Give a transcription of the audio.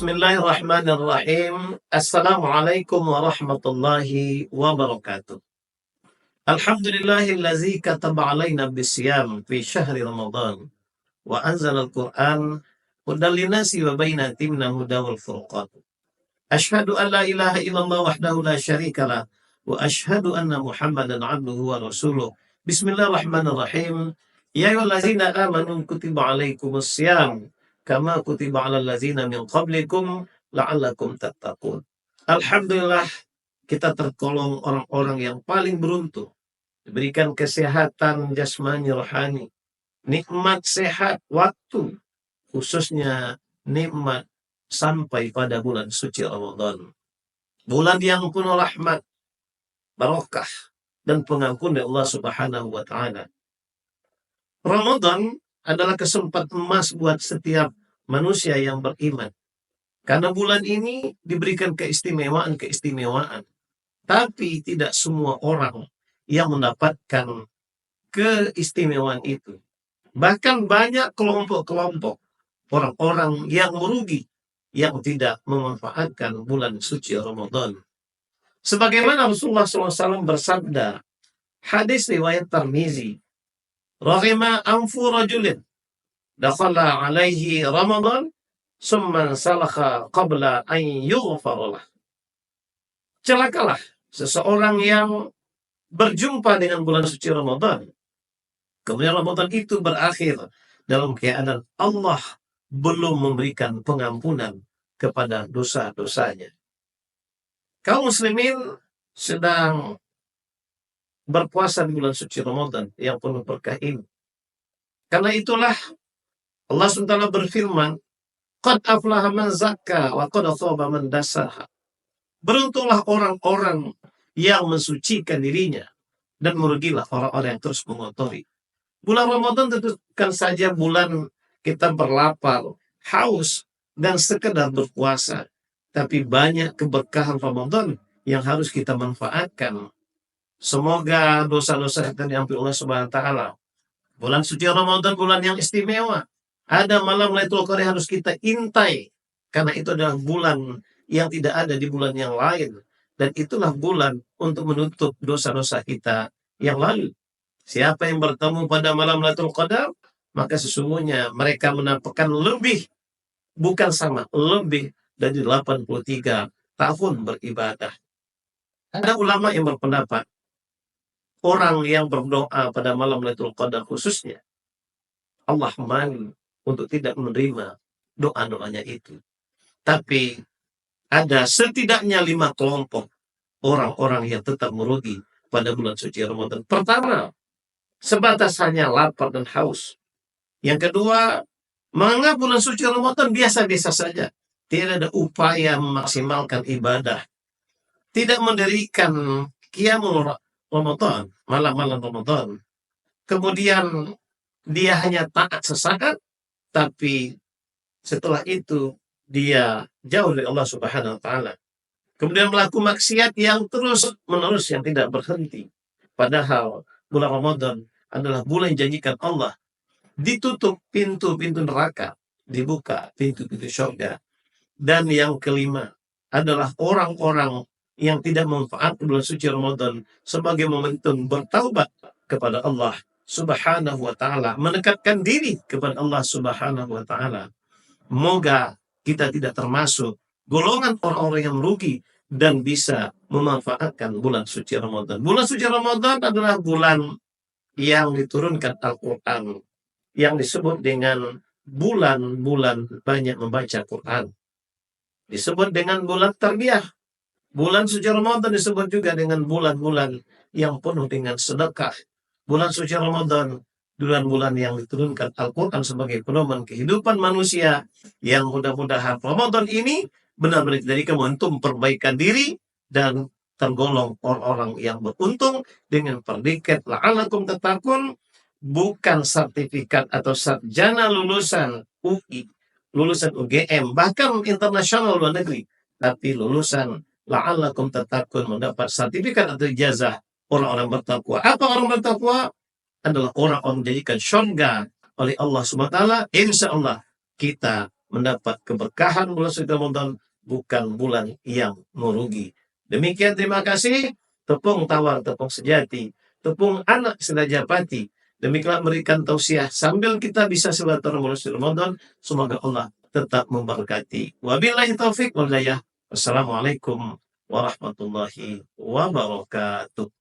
Bismillahirrahmanirrahim. Assalamualaikum warahmatullahi wabarakatuh. Alhamdulillahillazi kataba alaina bisyam fi syahri Ramadan wa anzalal Qur'an hudan linnasi wa bayyinatin minal huda wal furqan. Asyhadu an la ilaha illallah wahdahu la syarikalah wa asyhadu anna Muhammadan abduhu wa rasuluh. Bismillahirrahmanirrahim. Ya ayyuhallazina amanu kutiba alaikumus syiyam kama kutiba alal ladzina min qablikum la'allakum tattaqun. Alhamdulillah, kita tergolong orang-orang yang paling beruntung, diberikan kesehatan jasmani rohani, nikmat sehat waktu, khususnya nikmat sampai pada bulan suci Ramadan. Bulan yang penuh rahmat, barokah, dan pengampun dari Allah Subhanahu wa Ta'ala. Ramadan adalah kesempatan emas buat setiap manusia yang beriman. Karena bulan ini diberikan keistimewaan. Tapi tidak semua orang yang mendapatkan keistimewaan itu. Bahkan banyak kelompok-kelompok orang-orang yang merugi, yang tidak memanfaatkan bulan suci Ramadan. Sebagaimana Rasulullah SAW bersabda, hadis riwayat Tirmizi, Rahima anfu rajulin dakhala alaihi Ramadan summan salakha qabla an yughfaralah. Celakalah seseorang yang berjumpa dengan bulan suci Ramadan, kemudian Ramadan itu berakhir dalam keadaan Allah belum memberikan pengampunan kepada dosa-dosanya. Kaum muslimin sedang berpuasa di bulan suci Ramadan yang penuh berkah ini. Karena itulah Allah SWT berfirman, Qad aflaha man zakka wa qad khaba man dassaha. Beruntunglah orang-orang yang mensucikan dirinya dan merugilah orang-orang yang terus mengotori. Bulan Ramadan tentu kan saja bulan kita berlapar, haus, dan sekedar berpuasa. Tapi banyak keberkahan Ramadan yang harus kita manfaatkan. Semoga dosa-dosa kita diampuni Allah Subhanahu wa Ta'ala. Bulan suci Ramadan bulan yang istimewa. Ada malam Lailatul Qadar harus kita intai. Karena itu adalah bulan yang tidak ada di bulan yang lain. Dan itulah bulan untuk menutup dosa-dosa kita yang lalu. Siapa yang bertemu pada malam Lailatul Qadar, maka sesungguhnya mereka mendapatkan lebih, bukan sama, lebih dari 83 tahun beribadah. Ada ulama yang berpendapat, orang yang berdoa pada malam Lailatul Qadar khususnya, Allah malu untuk tidak menerima doa-doanya itu. Tapi ada setidaknya 5 kelompok orang-orang yang tetap merugi pada bulan suci Ramadan. Pertama, sebatas hanya lapar dan haus. Yang kedua, menganggap bulan suci Ramadan biasa-biasa saja. Tidak ada upaya memaksimalkan ibadah. Tidak mendirikan qiyamul Ramadan, malam-malam Ramadan. Kemudian dia hanya taat sesaat, tapi setelah itu dia jauh dari Allah Subhanahu wa Ta'ala. Kemudian melakukan maksiat yang terus-menerus, yang tidak berhenti. Padahal bulan Ramadan adalah bulan yang janjikan Allah. Ditutup pintu-pintu neraka, dibuka pintu-pintu surga. Dan yang kelima adalah orang-orang yang tidak memanfaatkan bulan suci Ramadan sebagai momentum bertaubat kepada Allah Subhanahu wa Ta'ala, mendekatkan diri kepada Allah Subhanahu wa Ta'ala. Moga kita tidak termasuk golongan orang-orang yang merugi dan bisa memanfaatkan bulan suci Ramadan. Bulan suci Ramadan adalah bulan yang diturunkan Al-Quran, yang disebut dengan bulan-bulan banyak membaca Quran. Disebut dengan bulan tarbiyah. Bulan suci Ramadan disebut juga dengan bulan-bulan yang penuh dengan sedekah. Bulan suci Ramadan, bulan-bulan yang diturunkan Al-Quran sebagai pedoman kehidupan manusia, yang mudah-mudahan Ramadan ini benar-benar dijadikan momentum perbaikan diri dan tergolong orang-orang yang beruntung dengan predikat la'allakum tattaqun, bukan sertifikat atau sarjana lulusan UI, lulusan UGM, bahkan internasional luar negeri, tapi lulusan la'allakum tattaqun, mendapat sertifikat atau ijazah orang-orang bertakwa. Apa orang bertakwa? Adalah orang-orang menjadikan surga oleh Allah Subhanahu wa Ta'ala. Insya Allah kita mendapat keberkahan bulan suci Ramadan, bukan bulan yang merugi. Demikian, terima kasih. Tepung tawar, tepung sejati, tepung anak sedajapati. Demikian memberikan tausiah sambil kita bisa silaturahmi bulan suci Ramadan. Semoga Allah tetap memberkati. Wabillahi taufik wal hidayah. Wassalamualaikum warahmatullahi wabarakatuh.